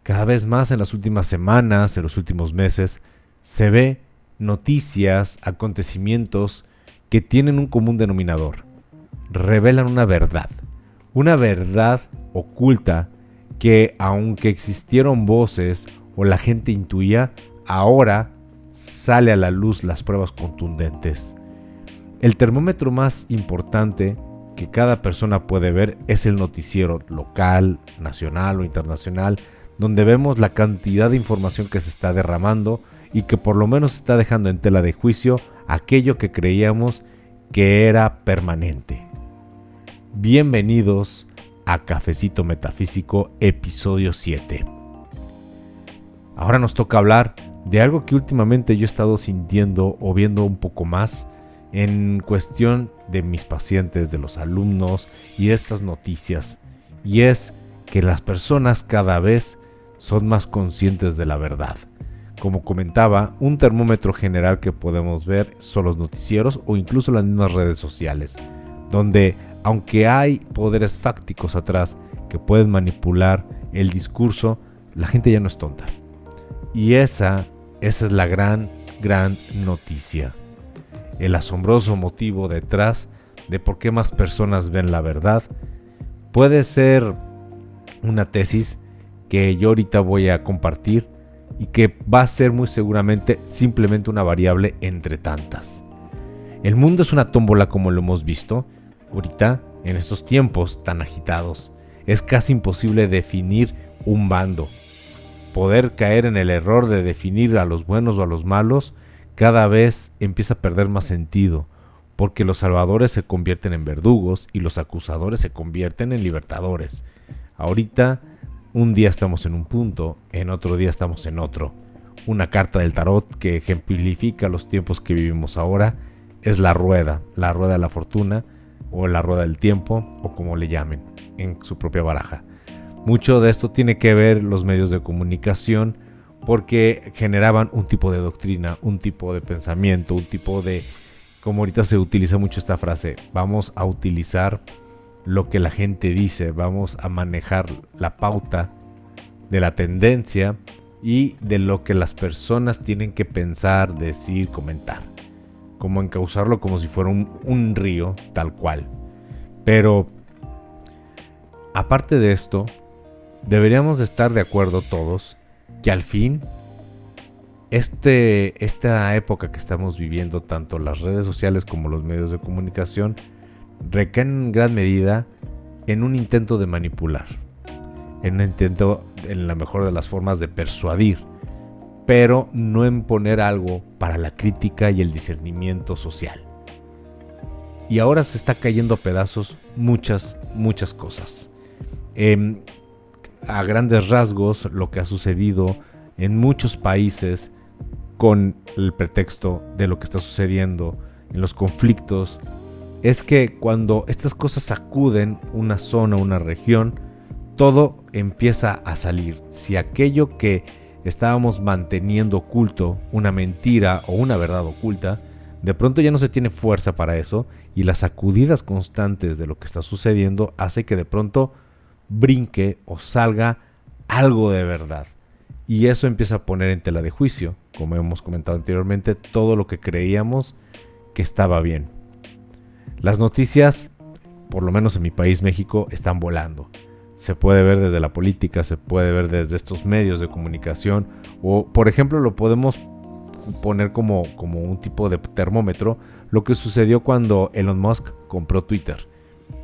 Cada vez más en las últimas semanas, en los últimos meses, se ve noticias, acontecimientos que tienen un común denominador. Revelan una verdad oculta que, aunque existieron voces o la gente intuía, ahora sale a la luz las pruebas contundentes. El termómetro más importante que cada persona puede ver es el noticiero local, nacional o internacional, donde vemos la cantidad de información que se está derramando y que por lo menos está dejando en tela de juicio aquello que creíamos que era permanente. Bienvenidos a Cafecito Metafísico, episodio 7. Ahora nos toca hablar de algo que últimamente yo he estado sintiendo o viendo un poco más en cuestión de mis pacientes, de los alumnos y de estas noticias. Y es que las personas cada vez son más conscientes de la verdad. Como comentaba, un termómetro general que podemos ver son los noticieros o incluso las mismas redes sociales, donde aunque hay poderes fácticos atrás que pueden manipular el discurso, la gente ya no es tonta. Y esa es la gran noticia. El asombroso motivo detrás de por qué más personas ven la verdad puede ser una tesis que yo ahorita voy a compartir y que va a ser muy seguramente simplemente una variable entre tantas. El mundo es una tómbola, como lo hemos visto. Ahorita, en estos tiempos tan agitados, es casi imposible definir un bando. Poder caer en el error de definir a los buenos o a los malos cada vez empieza a perder más sentido, porque los salvadores se convierten en verdugos y los acusadores se convierten en libertadores. Ahorita, un día estamos en un punto, en otro día estamos en otro. Una carta del tarot que ejemplifica los tiempos que vivimos ahora es la rueda de la fortuna o la rueda del tiempo o como le llamen en su propia baraja. Mucho de esto tiene que ver los medios de comunicación porque generaban un tipo de doctrina, un tipo de pensamiento, un tipo de, como ahorita se utiliza mucho esta frase, vamos a utilizar lo que la gente dice, vamos a manejar la pauta de la tendencia y de lo que las personas tienen que pensar, decir, comentar. Como encauzarlo como si fuera un río, tal cual. Pero, aparte de esto, deberíamos de estar de acuerdo todos que al fin, esta época que estamos viviendo, tanto las redes sociales como los medios de comunicación, recaen en gran medida en un intento de manipular, en un intento, en la mejor de las formas, de persuadir, pero no en poner algo para la crítica y el discernimiento social. Y ahora se está cayendo a pedazos muchas cosas. A grandes rasgos, lo que ha sucedido en muchos países con el pretexto de lo que está sucediendo en los conflictos es que cuando estas cosas sacuden una zona, una región, todo empieza a salir. Si aquello que estábamos manteniendo oculto, una mentira o una verdad oculta, de pronto ya no se tiene fuerza para eso, y las sacudidas constantes de lo que está sucediendo hace que de pronto brinque o salga algo de verdad. Y eso empieza a poner en tela de juicio, como hemos comentado anteriormente, todo lo que creíamos que estaba bien. Las noticias, por lo menos en mi país, México, están volando. Se puede ver desde la política, se puede ver desde estos medios de comunicación, o por ejemplo lo podemos poner como un tipo de termómetro, lo que sucedió cuando Elon Musk compró Twitter,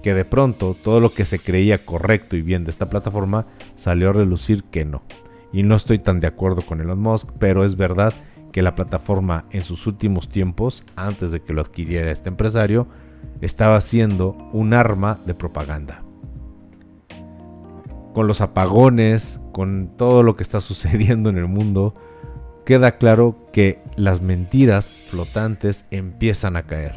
que de pronto todo lo que se creía correcto y bien de esta plataforma salió a relucir que no. Y no estoy tan de acuerdo con Elon Musk, pero es verdad que la plataforma en sus últimos tiempos, antes de que lo adquiriera este empresario, estaba siendo un arma de propaganda. Con los apagones, con todo lo que está sucediendo en el mundo, queda claro que las mentiras flotantes empiezan a caer,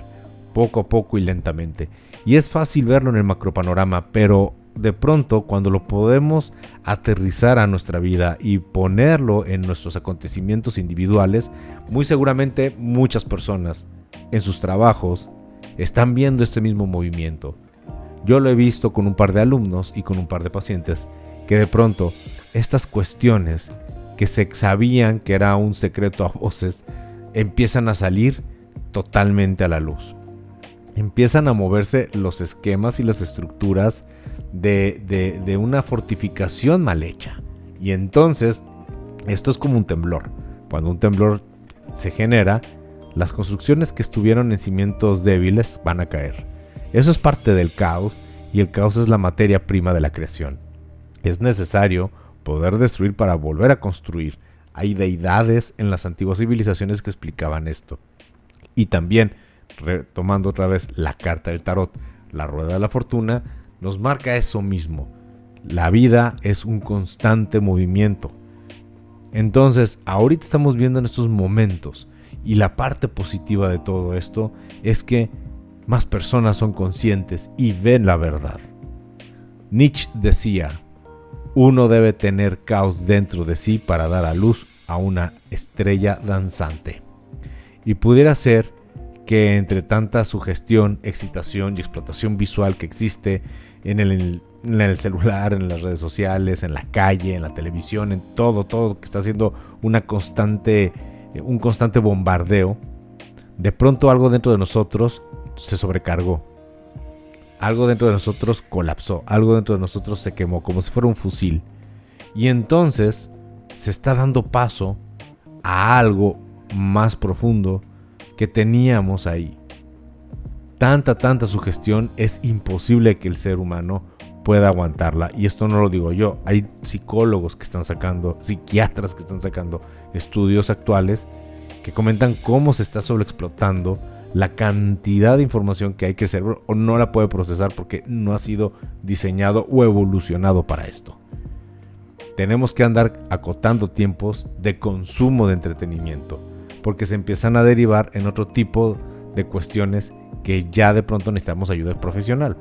poco a poco y lentamente. Y es fácil verlo en el macropanorama, pero de pronto cuando lo podemos aterrizar a nuestra vida y ponerlo en nuestros acontecimientos individuales, muy seguramente muchas personas en sus trabajos están viendo este mismo movimiento. Yo lo he visto con un par de alumnos y con un par de pacientes que de pronto estas cuestiones que se sabían que era un secreto a voces empiezan a salir totalmente a la luz. Empiezan a moverse los esquemas y las estructuras de una fortificación mal hecha. Y entonces, esto es como un temblor. Cuando un temblor se genera, las construcciones que estuvieron en cimientos débiles van a caer. Eso es parte del caos, y el caos es la materia prima de la creación. Es necesario poder destruir para volver a construir. Hay deidades en las antiguas civilizaciones que explicaban esto. Y también, retomando otra vez la carta del tarot, la rueda de la fortuna, nos marca eso mismo. La vida es un constante movimiento. Entonces, ahorita estamos viendo en estos momentos, y la parte positiva de todo esto es que más personas son conscientes y ven la verdad. Nietzsche decía: uno debe tener caos dentro de sí para dar a luz a una estrella danzante. Y pudiera ser que entre tanta sugestión, excitación y explotación visual que existe en el celular, en las redes sociales, en la calle, en la televisión, en todo que está haciendo un constante bombardeo, de pronto algo dentro de nosotros se sobrecargó. Algo dentro de nosotros colapsó, algo dentro de nosotros se quemó, como si fuera un fusil. Y entonces se está dando paso a algo más profundo que teníamos ahí. Tanta sugestión, es imposible que el ser humano pueda aguantarla. Y esto no lo digo yo, hay psicólogos que están sacando, psiquiatras que están sacando estudios actuales que comentan cómo se está sobreexplotando la cantidad de información que hay, que el cerebro o no la puede procesar porque no ha sido diseñado o evolucionado para esto. Tenemos que andar acotando tiempos de consumo de entretenimiento, porque se empiezan a derivar en otro tipo de cuestiones que ya de pronto necesitamos ayuda profesional.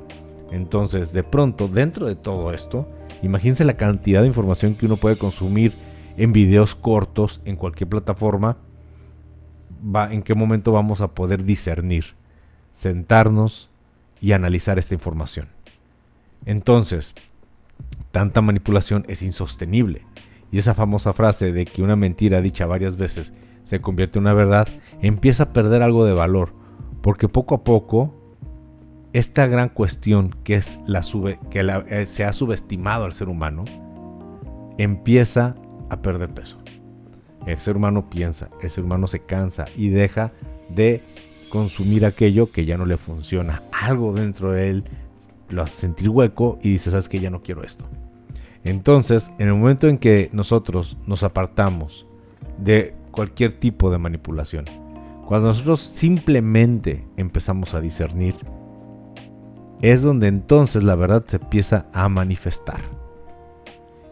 Entonces, de pronto, dentro de todo esto, imagínense la cantidad de información que uno puede consumir en videos cortos, en cualquier plataforma. ¿En qué momento vamos a poder discernir, sentarnos y analizar esta información? Entonces, tanta manipulación es insostenible. Y esa famosa frase de que una mentira dicha varias veces se convierte en una verdad, empieza a perder algo de valor, porque poco a poco esta gran cuestión que es se ha subestimado al ser humano empieza a perder peso. El ser humano piensa, el ser humano se cansa y deja de consumir aquello que ya no le funciona. Algo dentro de él lo hace sentir hueco y dice: ¿sabes qué? Ya no quiero esto. Entonces, en el momento en que nosotros nos apartamos de cualquier tipo de manipulación, cuando nosotros simplemente empezamos a discernir, es donde entonces la verdad se empieza a manifestar.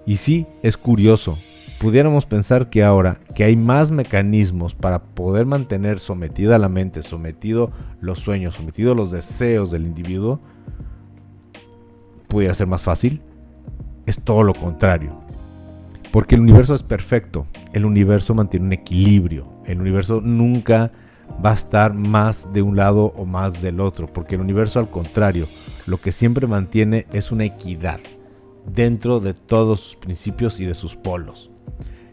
Y sí, es curioso. Pudiéramos pensar que ahora que hay más mecanismos para poder mantener sometida la mente, sometido los sueños, sometido los deseos del individuo, pudiera ser más fácil. Es todo lo contrario. Porque el universo es perfecto. El universo mantiene un equilibrio. El universo nunca va a estar más de un lado o más del otro. Porque el universo, al contrario, lo que siempre mantiene es una equidad dentro de todos sus principios y de sus polos.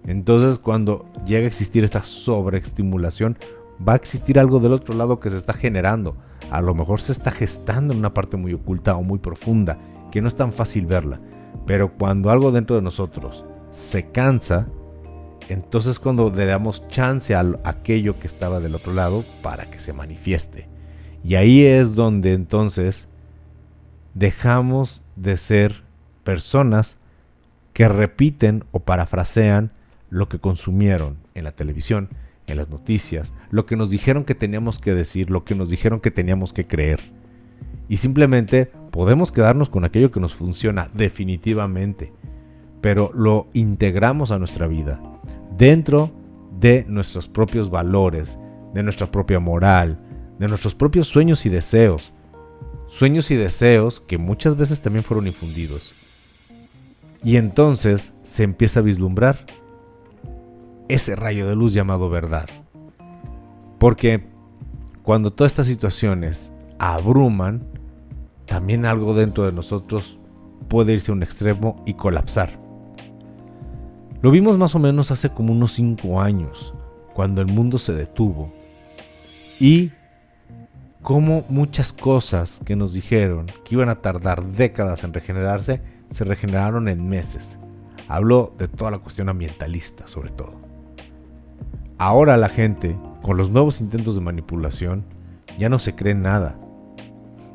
Entonces, cuando llega a existir esta sobreestimulación, va a existir algo del otro lado que se está generando. A lo mejor se está gestando en una parte muy oculta o muy profunda, que no es tan fácil verla. Pero cuando algo dentro de nosotros se cansa, entonces cuando le damos chance a aquello que estaba del otro lado para que se manifieste. Y ahí es donde entonces dejamos de ser personas que repiten o parafrasean lo que consumieron en la televisión, en las noticias, lo que nos dijeron que teníamos que decir, lo que nos dijeron que teníamos que creer. Y simplemente podemos quedarnos con aquello que nos funciona definitivamente, pero lo integramos a nuestra vida, dentro de nuestros propios valores, de nuestra propia moral, de nuestros propios sueños y deseos. Sueños y deseos que muchas veces también fueron infundidos. Y entonces se empieza a vislumbrar ese rayo de luz llamado verdad. Porque cuando todas estas situaciones abruman, también algo dentro de nosotros puede irse a un extremo y colapsar. Lo vimos más o menos hace como unos 5 años, cuando el mundo se detuvo. Y como muchas cosas que nos dijeron que iban a tardar décadas en regenerarse, se regeneraron en meses. Hablo de toda la cuestión ambientalista, sobre todo. Ahora la gente, con los nuevos intentos de manipulación, ya no se cree nada.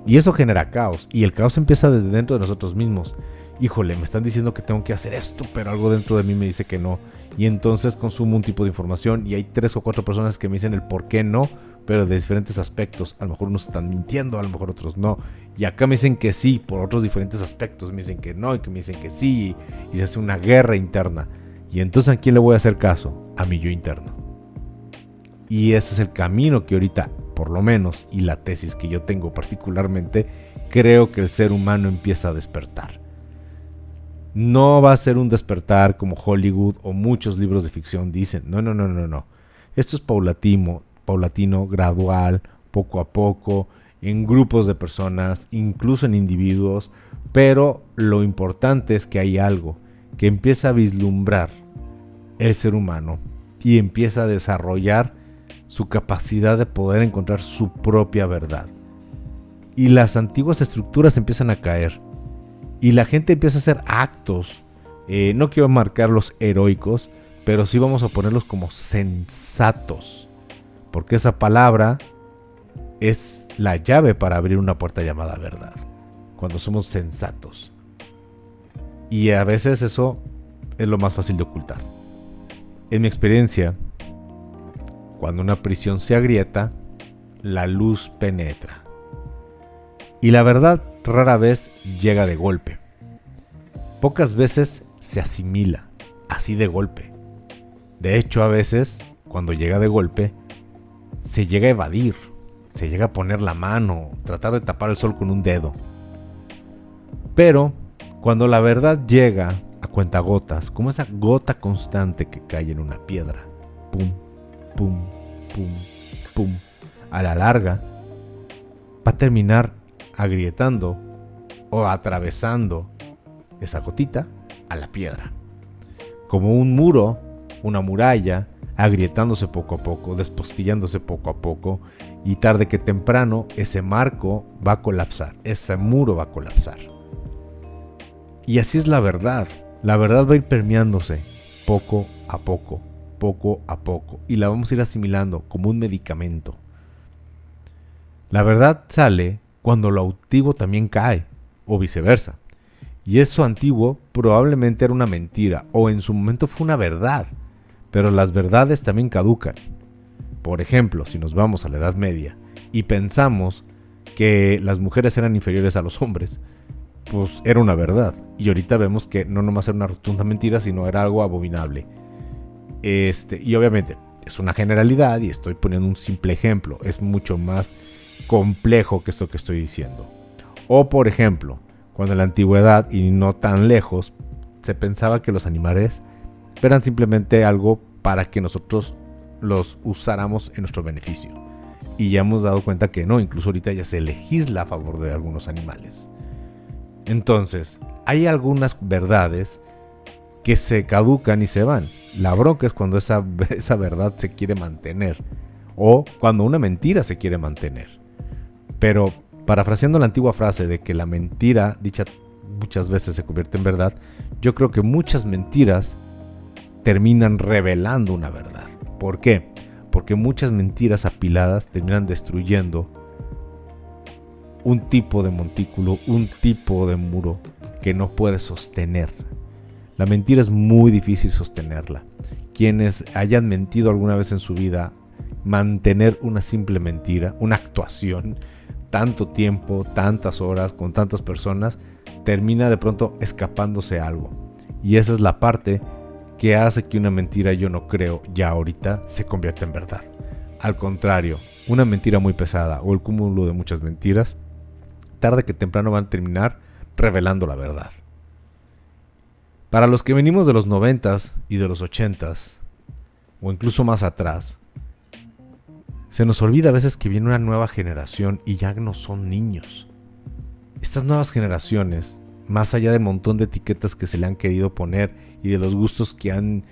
Y eso genera caos, y el caos empieza desde dentro de nosotros mismos. Híjole, me están diciendo que tengo que hacer esto, pero algo dentro de mí me dice que no. Y entonces consumo un tipo de información y hay 3 o 4 personas que me dicen el por qué no, pero de diferentes aspectos. A lo mejor unos están mintiendo, a lo mejor otros no. Y acá me dicen que sí, por otros diferentes aspectos. Me dicen que no y que me dicen que sí. Y se hace una guerra interna. Y entonces, ¿a quién le voy a hacer caso? A mi yo interno. Y ese es el camino que ahorita, por lo menos, y la tesis que yo tengo particularmente, creo que el ser humano empieza a despertar. No va a ser un despertar como Hollywood o muchos libros de ficción dicen. No. Esto es paulatino, gradual, poco a poco, en grupos de personas, incluso en individuos. Pero lo importante es que hay algo que empieza a vislumbrar el ser humano y empieza a desarrollar su capacidad de poder encontrar su propia verdad. Y las antiguas estructuras empiezan a caer. Y la gente empieza a hacer actos, no quiero marcarlos heroicos, pero sí vamos a ponerlos como sensatos. Porque esa palabra es la llave para abrir una puerta llamada verdad. Cuando somos sensatos. Y a veces eso es lo más fácil de ocultar. En mi experiencia, cuando una prisión se agrieta, la luz penetra. Y la verdad rara vez llega de golpe. Pocas veces se asimila, así de golpe. De hecho, a veces, cuando llega de golpe, se llega a evadir, se llega a poner la mano, tratar de tapar el sol con un dedo. Pero, cuando la verdad llega a cuentagotas, como esa gota constante que cae en una piedra, pum, pum, pum, pum, a la larga, va a terminar agrietando o atravesando esa gotita a la piedra. Como un muro, una muralla, agrietándose poco a poco, despostillándose poco a poco, y tarde que temprano ese marco va a colapsar, ese muro va a colapsar. Y así es la verdad. La verdad va a ir permeándose poco a poco, y la vamos a ir asimilando como un medicamento. La verdad sale cuando lo antiguo también cae, o viceversa. Y eso antiguo probablemente era una mentira, o en su momento fue una verdad, pero las verdades también caducan. Por ejemplo, si nos vamos a la Edad Media y pensamos que las mujeres eran inferiores a los hombres, pues era una verdad. Y ahorita vemos que no nomás era una rotunda mentira, sino era algo abominable. Y obviamente es una generalidad y estoy poniendo un simple ejemplo. Es mucho más complejo que esto que estoy diciendo. O por ejemplo, cuando en la antigüedad y no tan lejos se pensaba que los animales eran simplemente algo para que nosotros los usáramos en nuestro beneficio. Y ya hemos dado cuenta que no, incluso ahorita ya se legisla a favor de algunos animales. Entonces, hay algunas verdades que se caducan y se van. La bronca es cuando esa verdad se quiere mantener, o cuando una mentira se quiere mantener. Pero, parafraseando la antigua frase de que la mentira dicha muchas veces se convierte en verdad, yo creo que muchas mentiras terminan revelando una verdad. ¿Por qué? Porque muchas mentiras apiladas terminan destruyendo un tipo de montículo, un tipo de muro que no puede sostener. La mentira es muy difícil sostenerla. Quienes hayan mentido alguna vez en su vida, mantener una simple mentira, una actuación, tanto tiempo, tantas horas, con tantas personas, termina de pronto escapándose algo. Y esa es la parte que hace que una mentira, yo no creo, ya ahorita se convierta en verdad. Al contrario, una mentira muy pesada o el cúmulo de muchas mentiras, tarde que temprano van a terminar revelando la verdad. Para los que venimos de los 90s y de los 80s, o incluso más atrás, se nos olvida a veces que viene una nueva generación y ya no son niños. Estas nuevas generaciones, más allá del montón de etiquetas que se le han querido poner y de los gustos que han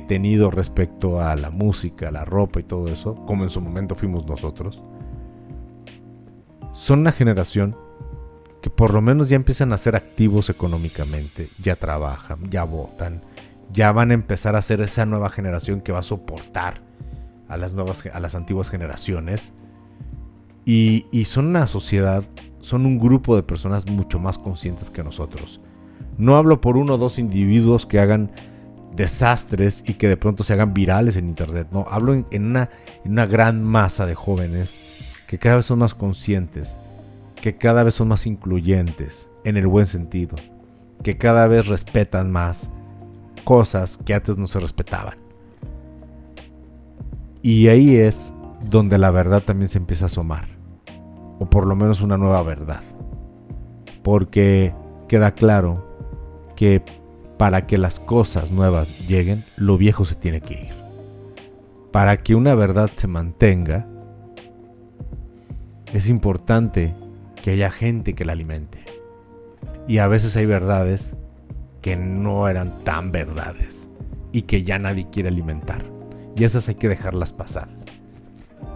tenido respecto a la música, la ropa y todo eso, como en su momento fuimos nosotros, son una generación que por lo menos ya empiezan a ser activos económicamente, ya trabajan, ya votan, ya van a empezar a ser esa nueva generación que va a soportar a las antiguas generaciones, y son una sociedad, son un grupo de personas mucho más conscientes que nosotros. No hablo por uno o dos individuos que hagan desastres y que de pronto se hagan virales en internet, no, hablo en una gran masa de jóvenes que cada vez son más conscientes, que cada vez son más incluyentes en el buen sentido, que cada vez respetan más cosas que antes no se respetaban. Y ahí es donde la verdad también se empieza a asomar, o por lo menos una nueva verdad, porque queda claro que para que las cosas nuevas lleguen, lo viejo se tiene que ir. Para que una verdad se mantenga, es importante que haya gente que la alimente. Y a veces hay verdades que no eran tan verdades y que ya nadie quiere alimentar. Y esas hay que dejarlas pasar.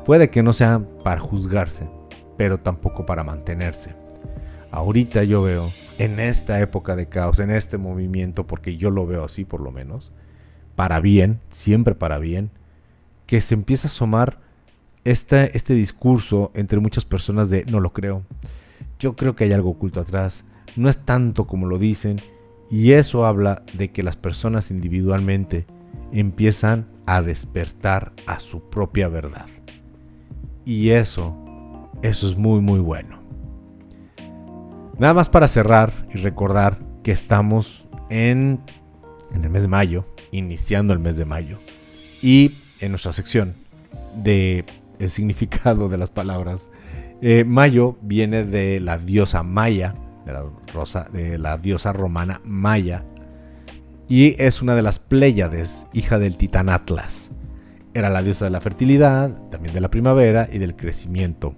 Puede que no sean para juzgarse, pero tampoco para mantenerse. Ahorita yo veo, en esta época de caos, en este movimiento, porque yo lo veo así por lo menos, para bien, siempre para bien, que se empieza a asomar este discurso entre muchas personas de no lo creo. Yo creo que hay algo oculto atrás, no es tanto como lo dicen, y eso habla de que las personas individualmente empiezan a despertar a su propia verdad. Y eso es muy muy bueno. Nada más para cerrar y recordar que estamos en el mes de mayo, iniciando el mes de mayo, y en nuestra sección de el significado de las palabras, Mayo viene de la diosa Maya, de la diosa romana Maya, y es una de las Pléyades, hija del titán Atlas. Era la diosa de la fertilidad, también de la primavera y del crecimiento,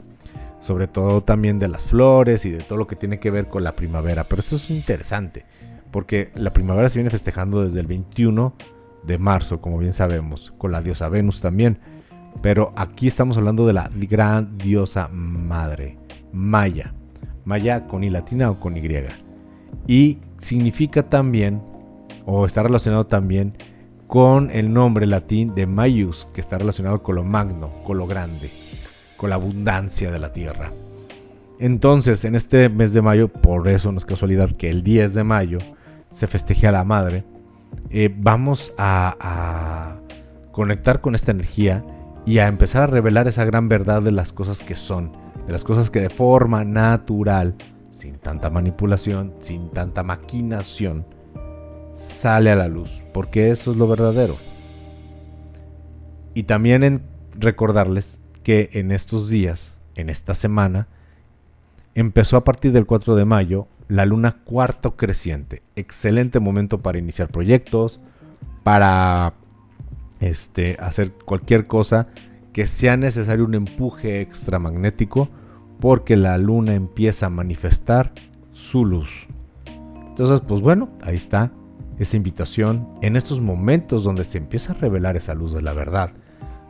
sobre todo también de las flores y de todo lo que tiene que ver con la primavera. Pero eso es interesante, porque la primavera se viene festejando desde el 21 de marzo, como bien sabemos, con la diosa Venus también. Pero aquí estamos hablando de la gran diosa madre, Maya. Maya con I latina o con Y. Y significa también, o está relacionado también con el nombre latín de Maius, que está relacionado con lo magno, con lo grande, con la abundancia de la tierra. Entonces, en este mes de mayo, por eso no es casualidad que el 10 de mayo se festeje a la madre, vamos a conectar con esta energía y a empezar a revelar esa gran verdad de las cosas que son, de las cosas que de forma natural, sin tanta manipulación, sin tanta maquinación, sale a la luz, porque eso es lo verdadero. Y también recordarles que en estos días, en esta semana, empezó a partir del 4 de mayo la luna cuarto creciente. Excelente momento para iniciar proyectos, para hacer cualquier cosa que sea necesario un empuje extramagnético, porque la luna empieza a manifestar su luz. Entonces, pues bueno, ahí está esa invitación en estos momentos donde se empieza a revelar esa luz de la verdad,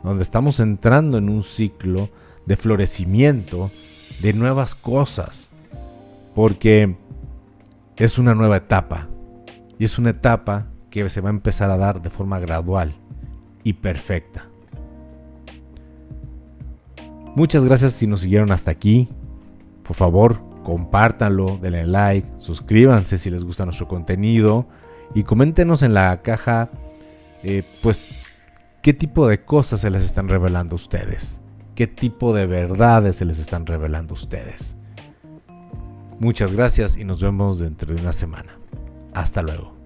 donde estamos entrando en un ciclo de florecimiento de nuevas cosas, porque es una nueva etapa, y es una etapa que se va a empezar a dar de forma gradual y perfecta. Muchas gracias si nos siguieron hasta aquí. Por favor, compártanlo, denle like, suscríbanse si les gusta nuestro contenido y coméntenos en la caja pues qué tipo de cosas se les están revelando a ustedes, qué tipo de verdades se les están revelando a ustedes. Muchas gracias y nos vemos dentro de una semana. Hasta luego.